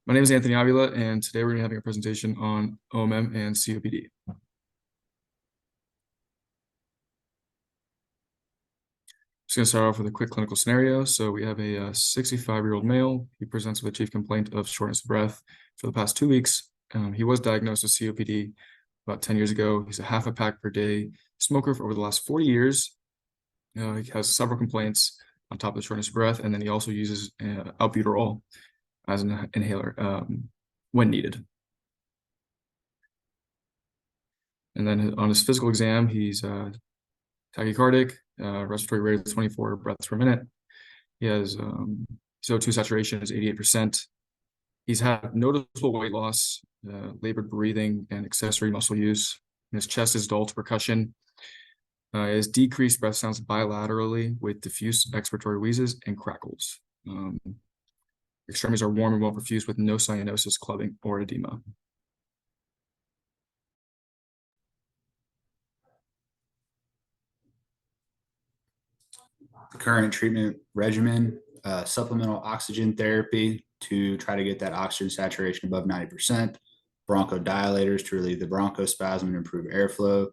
My name is Anthony Avila, and today we're going to be having a presentation on OMM and COPD. Just going to start off with a quick clinical scenario. So we have a 65-year-old male. He presents with a chief complaint of shortness of breath for the past 2 weeks. He was diagnosed with COPD about 10 years ago. He's a half a pack per day smoker for over the last 40 years. He has several complaints on top of the shortness of breath, and then he also uses albuterol as an inhaler when needed. And then on his physical exam, he's tachycardic, respiratory rate of 24 breaths per minute. He has CO2 saturation is 88%. He's had noticeable weight loss, labored breathing, and accessory muscle use. His chest is dull to percussion. He has decreased breath sounds bilaterally with diffuse expiratory wheezes and crackles. Extremities are warm and well perfused with no cyanosis, clubbing, or edema. The current treatment regimen, supplemental oxygen therapy to try to get that oxygen saturation above 90%, bronchodilators to relieve the bronchospasm and improve airflow,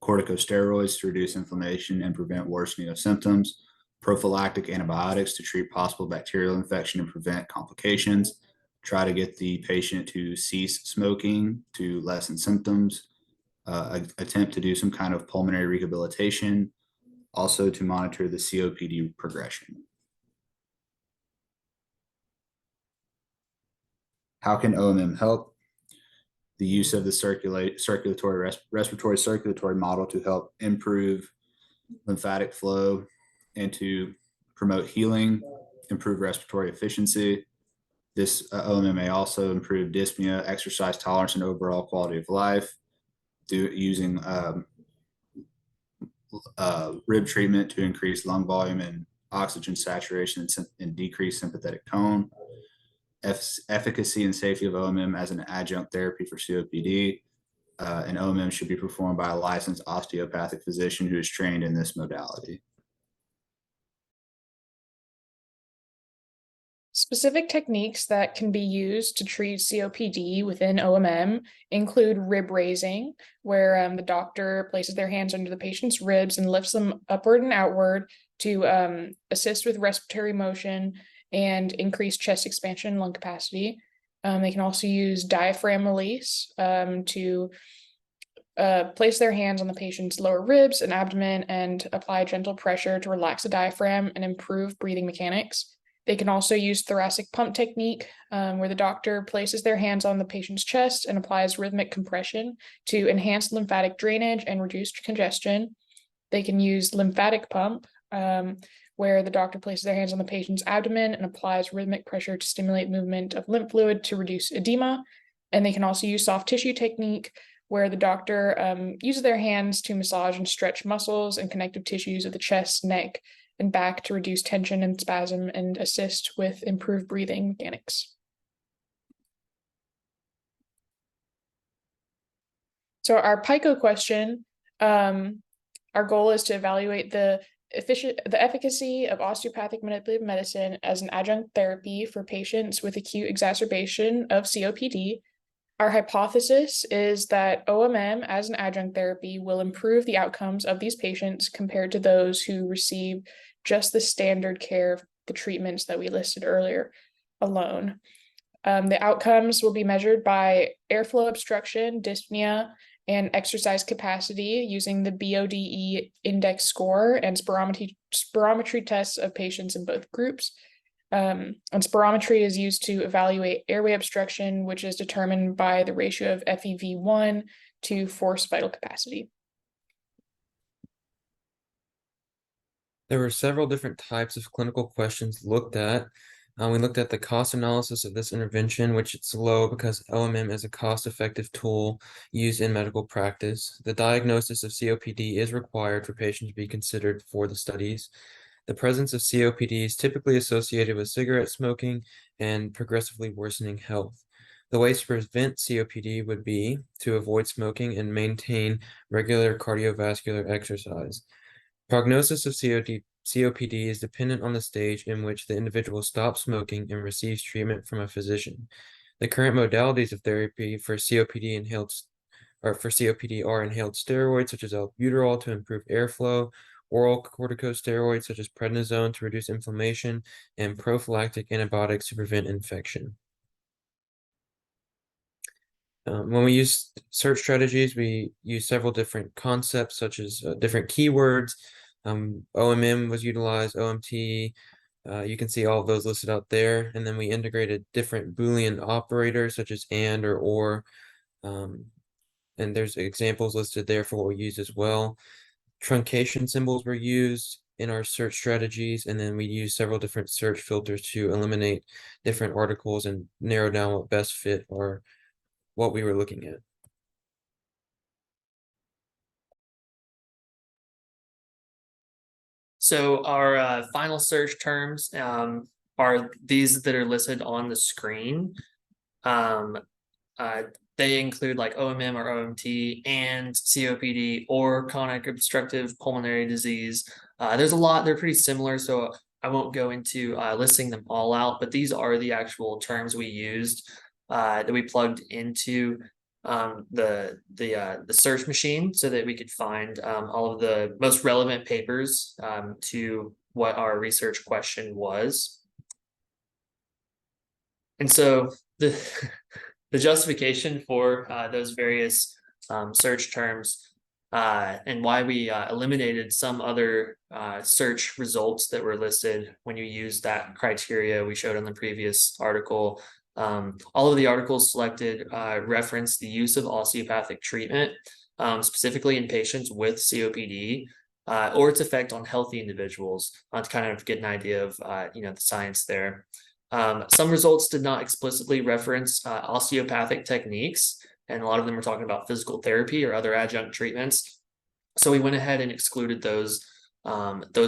corticosteroids to reduce inflammation and prevent worsening of symptoms, prophylactic antibiotics to treat possible bacterial infection and prevent complications, try to get the patient to cease smoking to lessen symptoms, attempt to do some kind of pulmonary rehabilitation, also to monitor the COPD progression. How can OMM help? The use of the respiratory circulatory model to help improve lymphatic flow and to promote healing, improve respiratory efficiency. This OMM may also improve dyspnea, exercise tolerance, and overall quality of life using rib treatment to increase lung volume and oxygen saturation and decrease sympathetic tone. Efficacy and safety of OMM as an adjunct therapy for COPD. And OMM should be performed by a licensed osteopathic physician who is trained in this modality. Specific techniques that can be used to treat COPD within OMM include rib raising, where the doctor places their hands under the patient's ribs and lifts them upward and outward to assist with respiratory motion and increase chest expansion and lung capacity. They can also use diaphragm release to place their hands on the patient's lower ribs and abdomen and apply gentle pressure to relax the diaphragm and improve breathing mechanics. They can also use thoracic pump technique, where the doctor places their hands on the patient's chest and applies rhythmic compression to enhance lymphatic drainage and reduce congestion. They can use lymphatic pump, where the doctor places their hands on the patient's abdomen and applies rhythmic pressure to stimulate movement of lymph fluid to reduce edema. And they can also use soft tissue technique, where the doctor uses their hands to massage and stretch muscles and connective tissues of the chest, neck, and back to reduce tension and spasm and assist with improved breathing mechanics. So our PICO question, our goal is to evaluate the efficacy of osteopathic manipulative medicine as an adjunct therapy for patients with acute exacerbation of COPD. Our hypothesis is that OMM as an adjunct therapy will improve the outcomes of these patients compared to those who receive just the standard care of the treatments that we listed earlier alone. The outcomes will be measured by airflow obstruction, dyspnea, and exercise capacity using the BODE index score and spirometry tests of patients in both groups. And spirometry is used to evaluate airway obstruction, which is determined by the ratio of FEV1 to forced vital capacity. There were several different types of clinical questions looked at. We looked at the cost analysis of this intervention, which it's low because OMM is a cost-effective tool used in medical practice. The diagnosis of COPD is required for patients to be considered for the studies. The presence of COPD is typically associated with cigarette smoking and progressively worsening health. The ways to prevent COPD would be to avoid smoking and maintain regular cardiovascular exercise. Prognosis of COPD is dependent on the stage in which the individual stops smoking and receives treatment from a physician. The current modalities of therapy for COPD are inhaled steroids such as albuterol to improve airflow, oral corticosteroids such as prednisone to reduce inflammation, and prophylactic antibiotics to prevent infection. When we use search strategies, we use several different concepts such as different keywords. OMM was utilized, OMT. You can see all of those listed out there. And then we integrated different Boolean operators such as and or. And there's examples listed there for what we use as well. Truncation symbols were used in our search strategies, and then we use several different search filters to eliminate different articles and narrow down what best fit or what we were looking at. So our final search terms are these that are listed on the screen. They include like OMM or OMT and COPD or chronic obstructive pulmonary disease. There's a lot, they're pretty similar, so I won't go into listing them all out, but these are the actual terms we used that we plugged into the search machine so that we could find all of the most relevant papers to what our research question was. And so the justification for those various search terms and why we eliminated some other search results that were listed when you use that criteria we showed on the previous article. All of the articles selected reference the use of osteopathic treatment, specifically in patients with COPD, or its effect on healthy individuals, to kind of get an idea of the science there. Some results did not explicitly reference osteopathic techniques, and a lot of them were talking about physical therapy or other adjunct treatments. So we went ahead and excluded those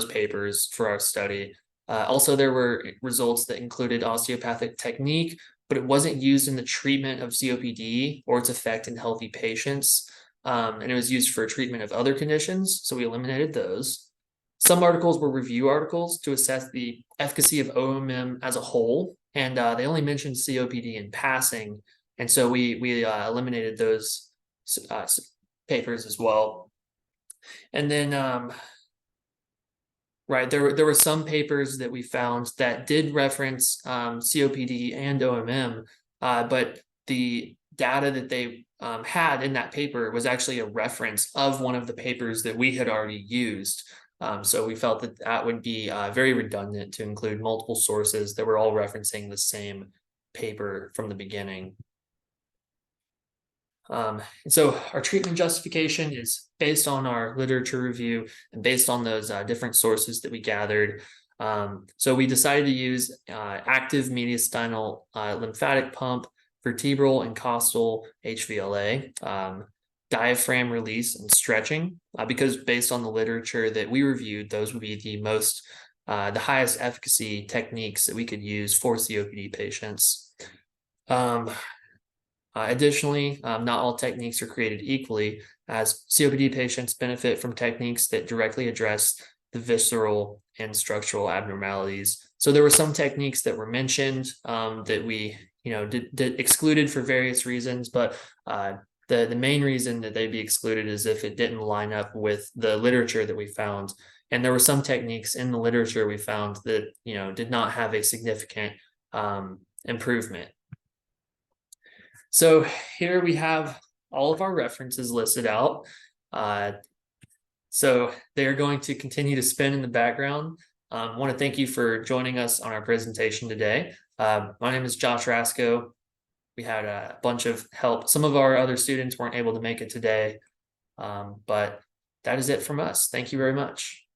papers for our study. Also, there were results that included osteopathic technique, but it wasn't used in the treatment of COPD or its effect in healthy patients. And it was used for treatment of other conditions, so we eliminated those. Some articles were review articles to assess the efficacy of OMM as a whole, and they only mentioned COPD in passing, and so we eliminated those papers as well. And then, right, there were some papers that we found that did reference COPD and OMM, but the data that they had in that paper was actually a reference of one of the papers that we had already used. So we felt that that would be very redundant to include multiple sources that were all referencing the same paper from the beginning. And so our treatment justification is based on our literature review and based on those different sources that we gathered. So we decided to use active mediastinal lymphatic pump, vertebral and costal HVLA, diaphragm release and stretching, because based on the literature that we reviewed, those would be the highest efficacy techniques that we could use for COPD patients. Additionally, not all techniques are created equally, as COPD patients benefit from techniques that directly address the visceral and structural abnormalities. So there were some techniques that were mentioned that we did excluded for various reasons, but the main reason that they'd be excluded is if it didn't line up with the literature that we found. And there were some techniques in the literature we found that did not have a significant improvement. So here we have all of our references listed out. So they're going to continue to spin in the background. I want to thank you for joining us on our presentation today. My name is Josh Rasco. We had a bunch of help. Some of our other students weren't able to make it today, but that is it from us. Thank you very much.